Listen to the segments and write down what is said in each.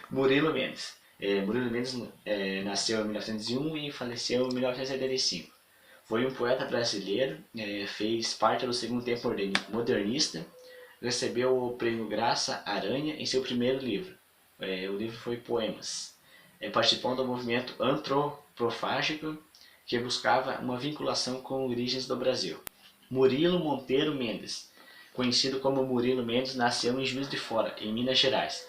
Murilo Mendes. Murilo Mendes nasceu em 1901 e faleceu em 1975. Foi um poeta brasileiro, fez parte do segundo tempo modernista, recebeu o prêmio Graça Aranha em seu primeiro livro. O livro foi Poemas. Participou do movimento antropofágico que buscava uma vinculação com origens do Brasil. Murilo Monteiro Mendes, conhecido como Murilo Mendes, nasceu em Juiz de Fora, em Minas Gerais,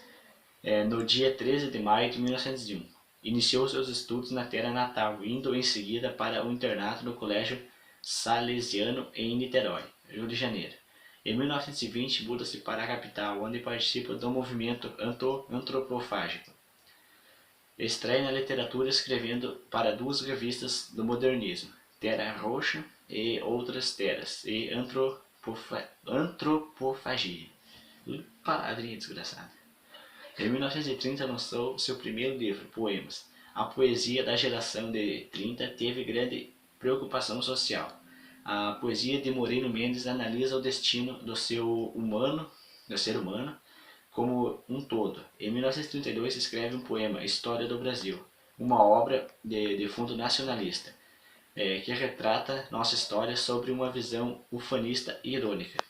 no dia 13 de maio de 1901. Iniciou seus estudos na terra natal, indo em seguida para o internato no Colégio Salesiano em Niterói, Rio de Janeiro. Em 1920, muda-se para a capital, onde participa do movimento antropofágico. Estreia na literatura escrevendo para duas revistas do modernismo, Terra Roxa e Outras Terras, e Antropofagia. Palavrinha desgraçada. Em 1930 lançou seu primeiro livro, Poemas. A poesia da geração de 30 teve grande preocupação social. A poesia de Murilo Mendes analisa o destino do ser humano como um todo. Em 1932 escreve um poema, História do Brasil, uma obra de fundo nacionalista, que retrata nossa história sobre uma visão ufanista e irônica.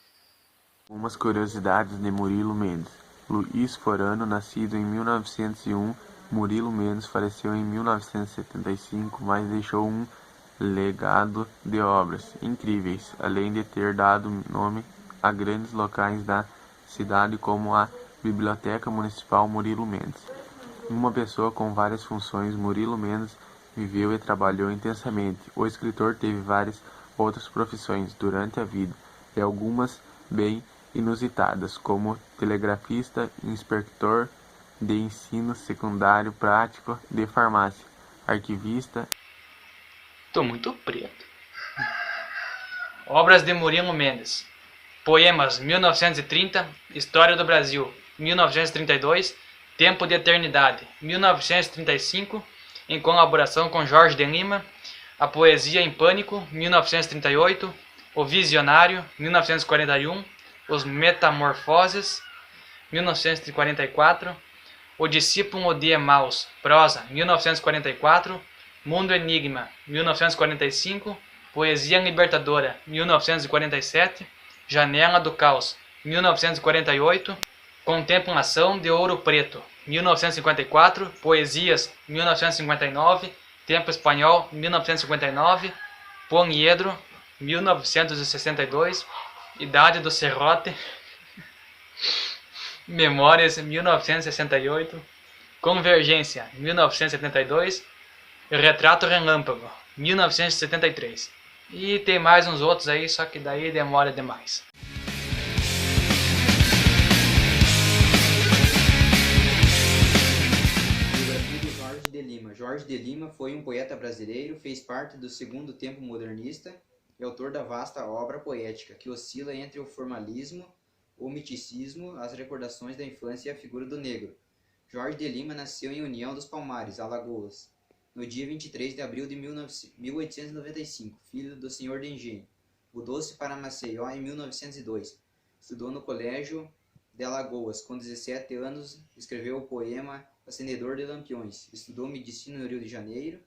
Algumas curiosidades de Murilo Mendes. Luiz Forano, nascido em 1901, Murilo Mendes faleceu em 1975, mas deixou um legado de obras incríveis, além de ter dado nome a grandes locais da cidade como a Biblioteca Municipal Murilo Mendes. Uma pessoa com várias funções, Murilo Mendes viveu e trabalhou intensamente. O escritor teve várias outras profissões durante a vida, e algumas bem inusitadas, como telegrafista, inspetor de ensino secundário prático de farmácia, arquivista. Tô muito preto. Obras de Murilo Mendes. Poemas 1930, História do Brasil 1932, Tempo de Eternidade 1935, em colaboração com Jorge de Lima. A Poesia em Pânico 1938, O Visionário 1941, Os Metamorfoses 1944, O Discípulo de Emaús, prosa 1944, Mundo Enigma 1945, Poesia Libertadora 1947, Janela do Caos 1948, Contemplação de Ouro Preto 1954, Poesias 1959, Tempo Espanhol 1959, Poliedro 1962, Idade do Serrote, Memórias 1968, Convergência 1972, Retrato Relâmpago 1973. E tem mais uns outros aí, só que daí demora demais. Biografia de Jorge de Lima. Jorge de Lima foi um poeta brasileiro, fez parte do segundo tempo modernista e autor da vasta obra poética, que oscila entre o formalismo, o miticismo, as recordações da infância e a figura do negro. Jorge de Lima nasceu em União dos Palmares, Alagoas, no dia 23 de abril de 1895, filho do senhor de engenho. Mudou-se para Maceió em 1902. Estudou no Colégio de Alagoas. Com 17 anos, escreveu o poema Acendedor de Lampiões. Estudou medicina no Rio de Janeiro.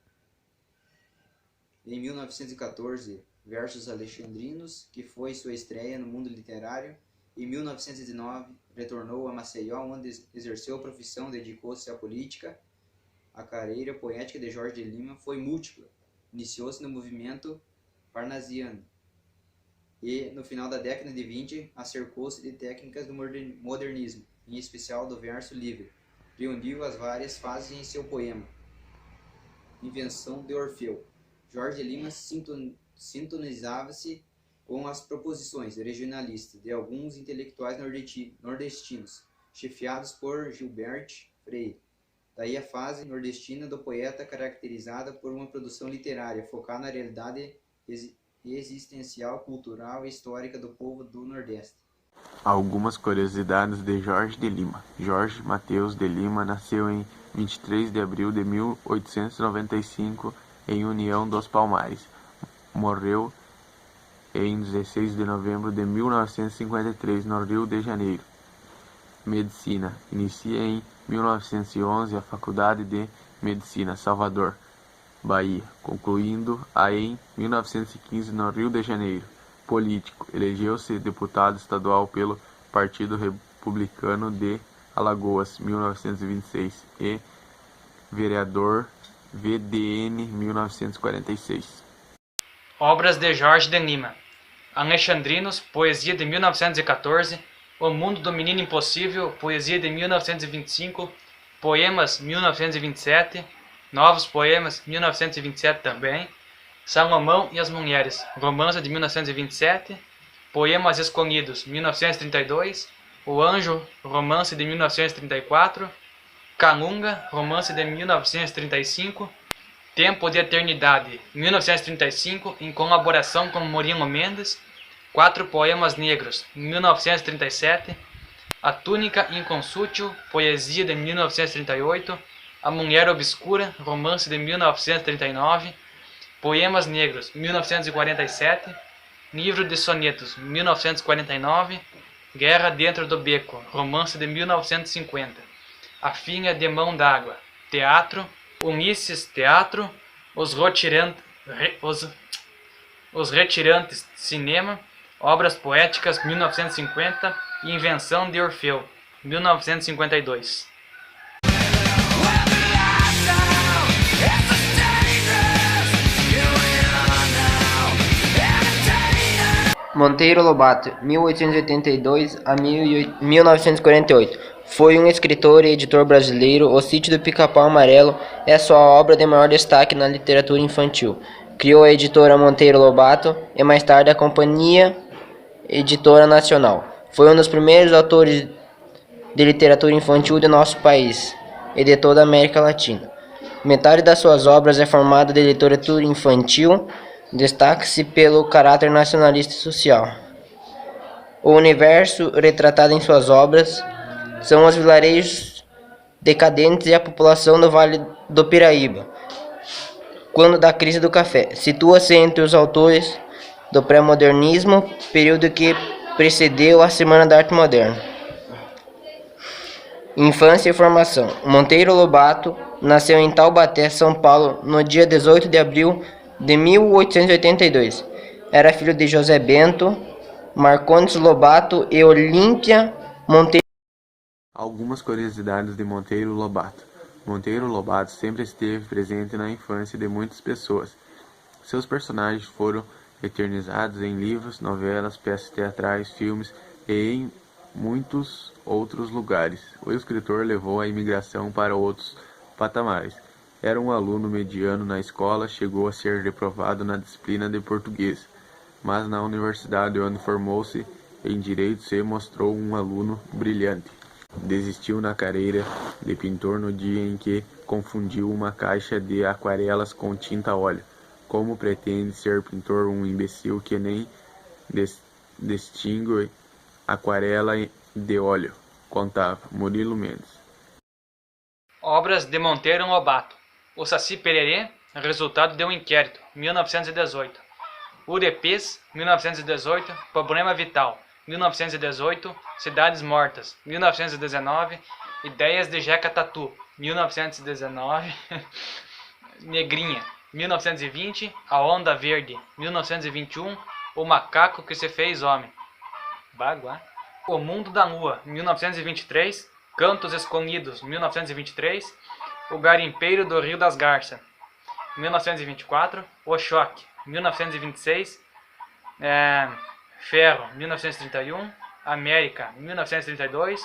Em 1914, Versos Alexandrinos, que foi sua estreia no mundo literário. Em 1919, retornou a Maceió, onde exerceu a profissão, dedicou-se à política. A carreira poética de Jorge de Lima foi múltipla. Iniciou-se no movimento parnasiano e, no final da década de 20, acercou-se de técnicas do modernismo, em especial do verso livre. Reuniu as várias fases em seu poema Invenção de Orfeu. Jorge de Lima sintonizava-se com as proposições regionalistas de alguns intelectuais nordestinos, chefiados por Gilbert Freire. Daí a fase nordestina do poeta, caracterizada por uma produção literária focada na realidade existencial, cultural e histórica do povo do Nordeste. Algumas curiosidades de Jorge de Lima. Jorge Mateus de Lima nasceu em 23 de abril de 1895 em União dos Palmares. Morreu em 16 de novembro de 1953 no Rio de Janeiro. Medicina. Inicia em 1911 a Faculdade de Medicina, Salvador, Bahia, concluindo a em 1915 no Rio de Janeiro. Político. Elegeu-se deputado estadual pelo Partido Republicano de Alagoas, 1926, e vereador VDN, 1946. Obras de Jorge de Lima. Alexandrinos, poesia de 1914. O Mundo do Menino Impossível, poesia de 1925. Poemas, 1927. Novos Poemas, 1927 também. Salomão e as Mulheres, romance de 1927. Poemas Escolhidos, 1932. O Anjo, romance de 1934. Calunga, romance de 1935. Tempo de Eternidade, 1935, em colaboração com Murilo Mendes. Quatro Poemas Negros, 1937. A Túnica Inconsútil, poesia de 1938. A Mulher Obscura, romance de 1939. Poemas Negros, 1947. Livro de Sonetos, 1949. Guerra Dentro do Beco, romance de 1950. A Filha de Mão d'Água, teatro. Ulisses, teatro. Os Retirantes, cinema. Obras Poéticas, 1950. E Invenção de Orfeu, 1952. Monteiro Lobato, 1882 a 1948. Foi um escritor e editor brasileiro. O Sítio do Pica-Pau Amarelo é sua obra de maior destaque na literatura infantil. Criou a editora Monteiro Lobato e mais tarde a Companhia Editora Nacional. Foi um dos primeiros autores de literatura infantil de nosso país e de toda a América Latina. Metade das suas obras é formada de literatura infantil. Destaca-se pelo caráter nacionalista e social. O universo retratado em suas obras são os vilarejos decadentes e a população do Vale do Piraíba, quando da crise do café. Situa-se entre os autores do pré-modernismo, período que precedeu a Semana da Arte Moderna. Infância e formação. Monteiro Lobato nasceu em Taubaté, São Paulo, no dia 18 de abril de 1882. Era filho de José Bento Marcondes Lobato e Olímpia Monteiro. Algumas curiosidades de Monteiro Lobato. Monteiro Lobato sempre esteve presente na infância de muitas pessoas. Seus personagens foram eternizados em livros, novelas, peças teatrais, filmes e em muitos outros lugares. O escritor levou a imigração para outros patamares. Era um aluno mediano na escola, chegou a ser reprovado na disciplina de português, mas na universidade onde formou-se em Direito se mostrou um aluno brilhante. Desistiu na carreira de pintor no dia em que confundiu uma caixa de aquarelas com tinta a óleo. Como pretende ser pintor um imbecil que nem distingue aquarela de óleo? Contava Murilo Mendes. Obras de Monteiro Lobato. O Saci Pererê, resultado de um inquérito, 1918. Urepês, 1918. Problema Vital, 1918. Cidades Mortas, 1919. Ideias de Jeca Tatu, 1919. Negrinha, 1920. A Onda Verde, 1921. O Macaco que se fez homem, Baguá. O Mundo da Lua, 1923. Cantos Escolhidos, 1923. O Garimpeiro do Rio das Garças, 1924. O Choque, 1926. Ferro, 1931. América, 1932.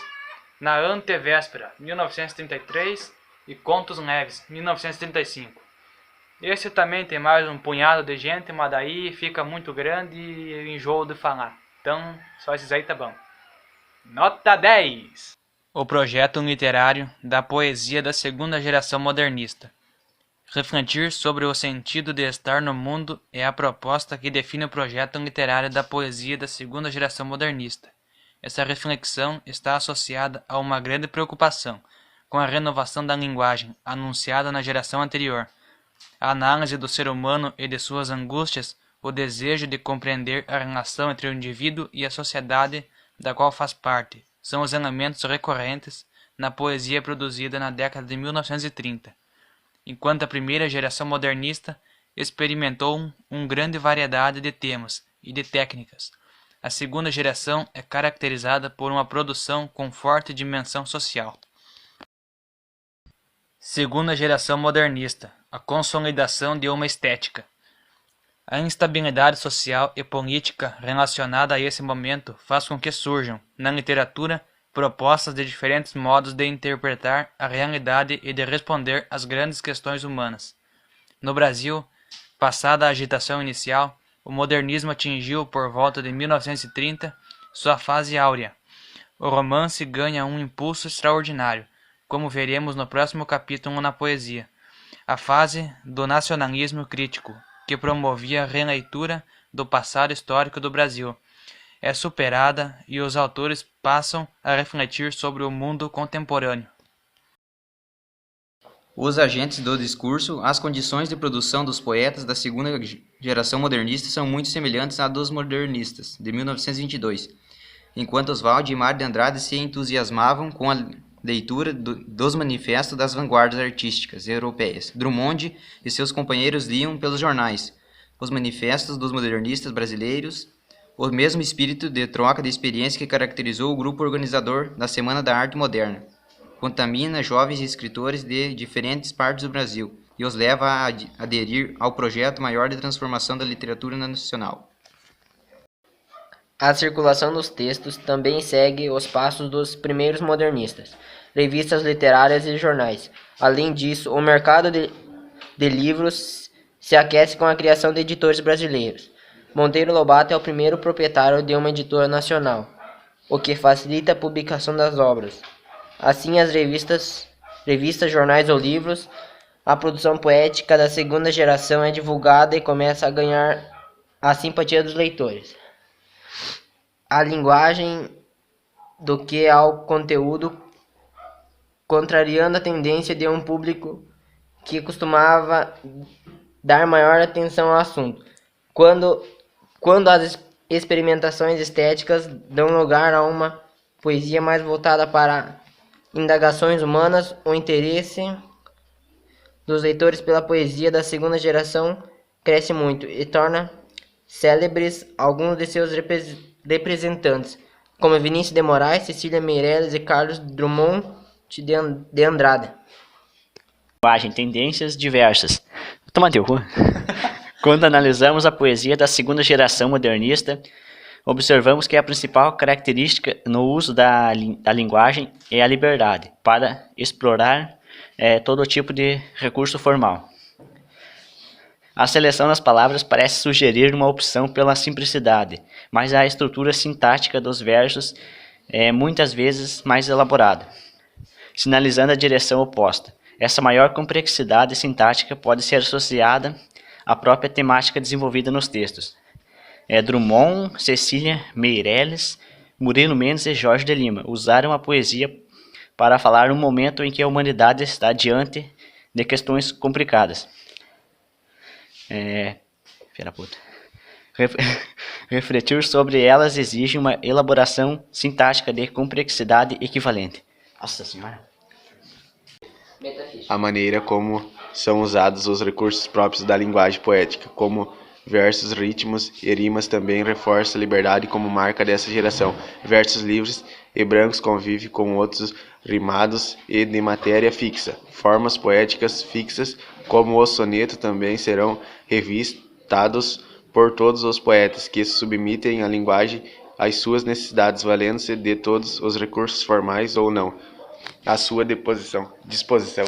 Na Antevéspera, 1933. E Contos Leves, 1935. Esse também tem mais um punhado de gente, mas daí fica muito grande e eu enjoo de falar. Então, só esses aí tá bom. Nota 10! O projeto literário da poesia da segunda geração modernista. Refletir sobre o sentido de estar no mundo é a proposta que define o projeto literário da poesia da segunda geração modernista. Essa reflexão está associada a uma grande preocupação com a renovação da linguagem anunciada na geração anterior, a análise do ser humano e de suas angústias, o desejo de compreender a relação entre o indivíduo e a sociedade da qual faz parte, são os elementos recorrentes na poesia produzida na década de 1930, enquanto a primeira geração modernista experimentou uma grande variedade de temas e de técnicas. A segunda geração é caracterizada por uma produção com forte dimensão social. Segunda geração modernista, a consolidação de uma estética. A instabilidade social e política relacionada a esse momento faz com que surjam, na literatura, propostas de diferentes modos de interpretar a realidade e de responder às grandes questões humanas. No Brasil, passada a agitação inicial, o modernismo atingiu, por volta de 1930, sua fase áurea. O romance ganha um impulso extraordinário, como veremos no próximo capítulo na poesia. A fase do nacionalismo crítico, que promovia a releitura do passado histórico do Brasil, é superada e os autores passam a refletir sobre o mundo contemporâneo. Os agentes do discurso, as condições de produção dos poetas da segunda geração modernista são muito semelhantes à dos modernistas, de 1922, enquanto Oswald e Mário de Andrade se entusiasmavam com a leitura dos manifestos das vanguardas artísticas europeias. Drummond e seus companheiros liam pelos jornais os manifestos dos modernistas brasileiros, o mesmo espírito de troca de experiência que caracterizou o grupo organizador da Semana da Arte Moderna. Contamina jovens escritores de diferentes partes do Brasil e os leva a aderir ao projeto maior de transformação da literatura nacional. A circulação dos textos também segue os passos dos primeiros modernistas, revistas literárias e jornais. Além disso, o mercado de livros se aquece com a criação de editores brasileiros. Monteiro Lobato é o primeiro proprietário de uma editora nacional, o que facilita a publicação das obras. Assim, as revistas, jornais ou livros, a produção poética da segunda geração é divulgada e começa a ganhar a simpatia dos leitores. A linguagem do que ao conteúdo, contrariando a tendência de um público que costumava dar maior atenção ao assunto. Quando as experimentações estéticas dão lugar a uma poesia mais voltada para indagações humanas, o interesse dos leitores pela poesia da segunda geração cresce muito e torna célebres alguns de seus representantes, como Vinícius de Moraes, Cecília Meirelles e Carlos Drummond de Andrade. Tendências diversas. Toma teu cu. Quando analisamos a poesia da segunda geração modernista, observamos que a principal característica no uso da linguagem é a liberdade para explorar todo tipo de recurso formal. A seleção das palavras parece sugerir uma opção pela simplicidade, mas a estrutura sintática dos versos é muitas vezes mais elaborada, sinalizando a direção oposta. Essa maior complexidade sintática pode ser associada à própria temática desenvolvida nos textos. Drummond, Cecília Meirelles, Murilo Mendes e Jorge de Lima usaram a poesia para falar um momento em que a humanidade está diante de questões complicadas. Refletir sobre elas exige uma elaboração sintática de complexidade equivalente. Nossa Senhora! A maneira como são usados os recursos próprios da linguagem poética, como versos, ritmos e rimas, também reforça a liberdade como marca dessa geração. Versos livres e brancos convivem com outros rimados e de matéria fixa. Formas poéticas fixas, como o soneto, também serão revistados por todos os poetas que submetem a linguagem às suas necessidades, valendo-se de todos os recursos formais ou não à sua disposição.